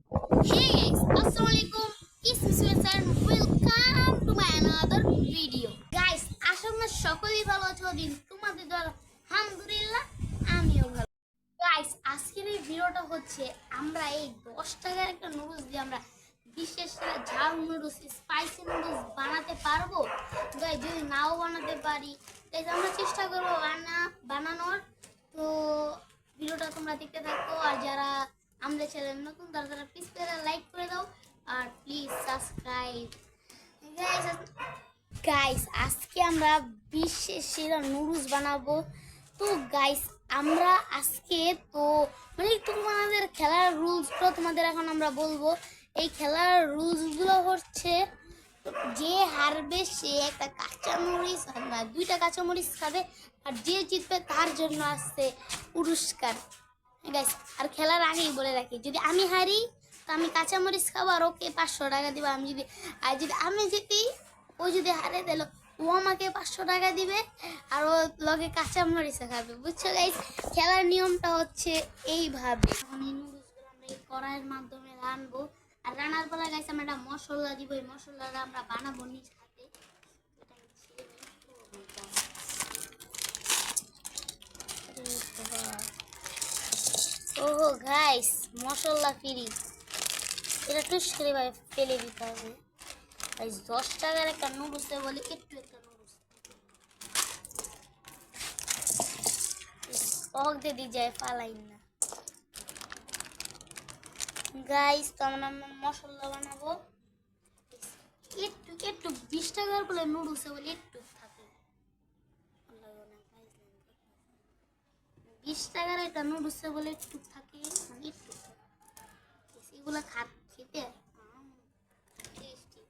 Hey guys, Assalamualaikum. It's Mr. and welcome to my another video. Guys, আশা করি সকলেই ভালো আছো দিন তোমাদের দ্বারা আলহামদুলিল্লাহ আমিও ভালো। গাইস, আজকের এই ভিডিওটা হচ্ছে আমরা এই 10 টাকার একটা নুডলস দিয়ে আমরা বিশেষ ঝাল নুডলস স্পাইসি নুডলস বানাতে পারবো। গাইস, যদি নাও বানাতে পারি তাহলে আমরা চেষ্টা করবো বানানোর। তো ভিডিওটা তোমরা দেখতে থাকো, আর যারা আমাদের চ্যানেল নতুন তারা প্লিজ লাইক করে দাও আর প্লিজ সাবস্ক্রাইব। গাইস, আজকে আমরা বিশ্বের সেরা নুডলস বানাবো। তো গাইস, আমরা আজকে তো মানে তোমাদের খেলার রুলসগুলো তোমাদের এখন আমরা বলবো। এই খেলার রুলসগুলো হচ্ছে যে হারবে সে একটা কাঁচামরিচ না 2টা কাঁচামরিচ খাবে, আর যে জিতবে তার জন্য আসছে পুরস্কার। গাইস, আর খেলার আগেই বলে রাখি, যদি আমি হারি তো আমি কাঁচামরিচ খাবো আর ওকে 500 টাকা দিব। যদি আমি জিতি, ও যদি হারে দিল ও আমাকে 500 টাকা দিবে আর ও লগে কাঁচামরিচ খাবে। বুঝছো গাইস, খেলার নিয়মটা হচ্ছে এইভাবে। এখন এই নুডলসগুলো আমরা এই কড়াইয়ের মাধ্যমে রানবো, আর রান্নার পরে গাইস আমরা একটা মশলা দিব। এই মশলাটা আমরা বানাবো নিজ হাতে। ওহো গাইস, মশলা ফ্রি, এটা টুস করে ভাই ফেলে দিতে হবে। গাইস, 10 টাকার একটা নুডলসে বলি একটু একটা নুডলস শখ দিয়ে যায় ফালাই না। গাইস, তো আমরা মশলা বানাবো একটু একটু 20 টাকার বলে নুডলসে বলি একটু থাকে 20 টাকার একটা নুডলসে বলে একটু থাকে, মানে একটু এগুলো খেতে টেস্টি।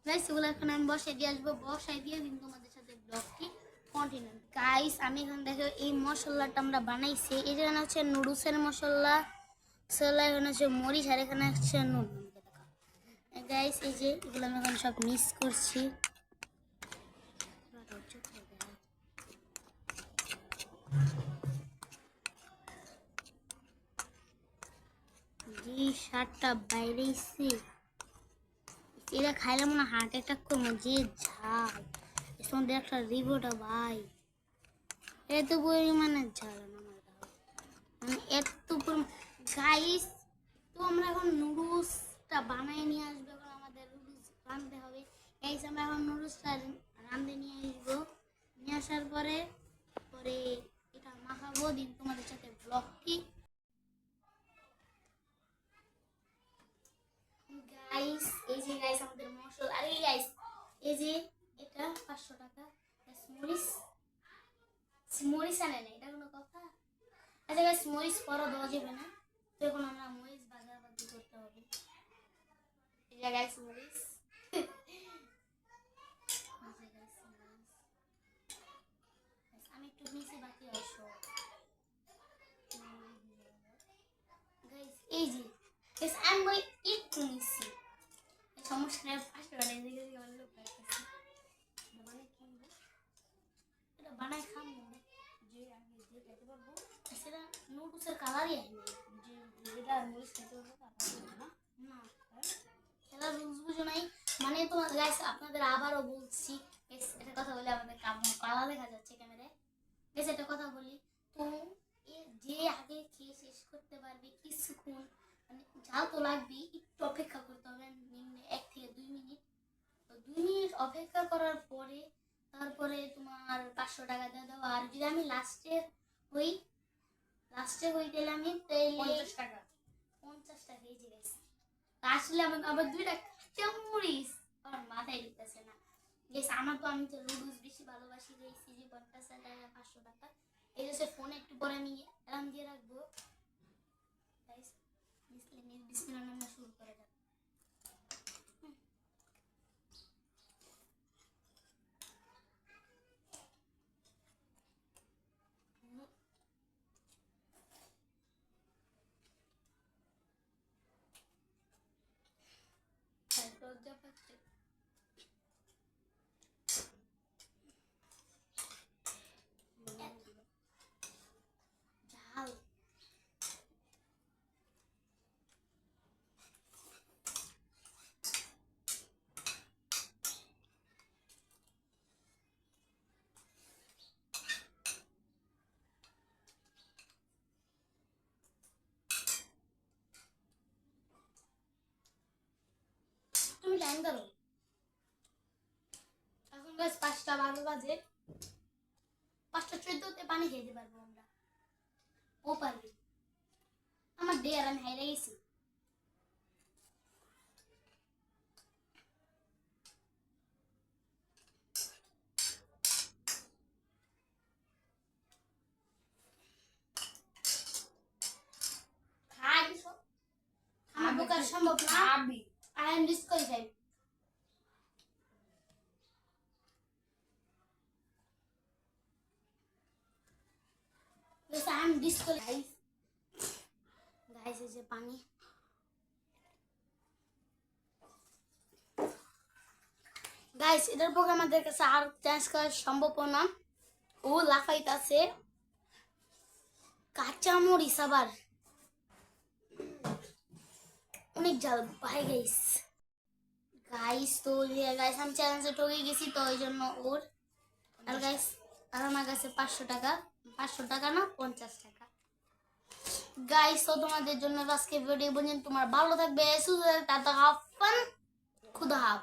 গাইস, এগুলো এখন আমি বসাই দিয়ে আসবো, বসাই দিয়ে দিন তোমাদের সাথে ব্লগটি কন্টিনিউ। গাইস, আমি এখন দেখো এই মশলাটা আমরা বানাইছি। এই যেখানে হচ্ছে নুডলসের মশলা, এখানে হচ্ছে মরিচ, আর এখানে হচ্ছে নুন। গাইস, এই যে এগুলো আমি এখন সব মিক্স করছি। যে স্বাদটা বাইরেছে এটা খাইলে মনে হার্ট অ্যাটাক করবো, যে ঝাল এর মধ্যে একটা রিভোটা ভাই, এত পরিমাণে ঝাল আমার মানে এত গাইস। তো আমরা এখন নুডলসটা বানাই নিয়ে আসবো। এখন আমাদের নুডলস রাঁধতে হবে। গাইস, আমরা এখন নুডলসটা রাঁধতে নিয়ে আসবো। নিয়ে আসার পরে পরে এটা মাখাবো, দিন তোমাদের সাথে ব্লগটি। গাইস, এই যে গাইস আমাদের মশলা, আরে গাইস এই যে এটা 500 টাকা মরিচ। মরিচ আনে না, এটা কোনো কথা? আচ্ছা গাইস, মরিচ পরে দেওয়া যাবে না, তো এখন আমরা মরিচ বাগাবাগি করতে হবে। এই যে গাইস মরিচ, আমি একটু নিচে বাকি আসো। গাইস, এই যে গাইস আমি একটু নিচ্ছি, সমস্যা নেই। 500 টাকা দিয়ে দিকে আমার লোক পাইতেছি, মানে কিনবো এটা বানাই খাবো, যে আগে যে খেতে পারবো সেটা নুডলসের কালারই আসবে, যে যেটা মরিচ খেতে পারবো না। না, খেলার রুলস বুঝো নাই মানে। তোমার গাইস আপনাদের আবারও বলছি, একটা কথা বলে আমাদের কালা দেখা যাচ্ছে ক্যামেরায়। গাইস, একটা কথা বলি, তো যে আগে খেয়ে শেষ করতে পারবে কিছুক্ষণ, মানে ঝাল তো লাগবে, একটু অপেক্ষা করতে হবে, নিম্নে 1 থেকে 2 মিনিট। তো 2 মিনিট অপেক্ষা করার পরে তারপরে তোমার 500 টাকা দিয়ে দাও। আর যদি আমি লাস্টে হই তাহলে আমি 50 টাকা। 50 টাকা এই যে গেছে। আসলে আমি আবার 2টা কাঁচামরিচ আমার মাথায় ঢুকতেছে না। গেছে আমার তো, আমি তো নুডলস বেশি ভালোবাসি। যে সিজি 50 টাকা 500 টাকা। এই যে ফোনে একটু পরে আমি অ্যালার্ম দিয়ে রাখবো। গাইস, বিসমিল্লাহ নামে শুরু করে দাও। লজ্জা পাচ্ছে, ঝাল টাইম ধরো। এখন গাইস 5:12 বাজে, 5:14 পানি খেতে পারবো আমরা। ও পারবে, আমার ডে আর আমি হাইরে গেছি। আমার ঢোকার সম্ভব না, I am disqualified. I am disqualified. Guys, এই যে পানি। গাইস এটার পর আমাদের কাছে আর চান্স করা সম্ভব না। ও লাফাইতাছে, কাঁচা মরিচ আবার অনেক জাল ভাই গাইস। গাইস তো গাইস আমি চ্যালেঞ্জে ঠকে গেছি, তো ওই জন্য ওর আর গাইস আর আমার কাছে 500 টাকা, 500 টাকা না 50 টাকা। গাইস তো তোমাদের জন্য আজকে ভিডিও বলছেন, তোমার ভালো থাকবে, সুস্থ থাকবে, টাটা, হাফ ফান, খুদা হাফ।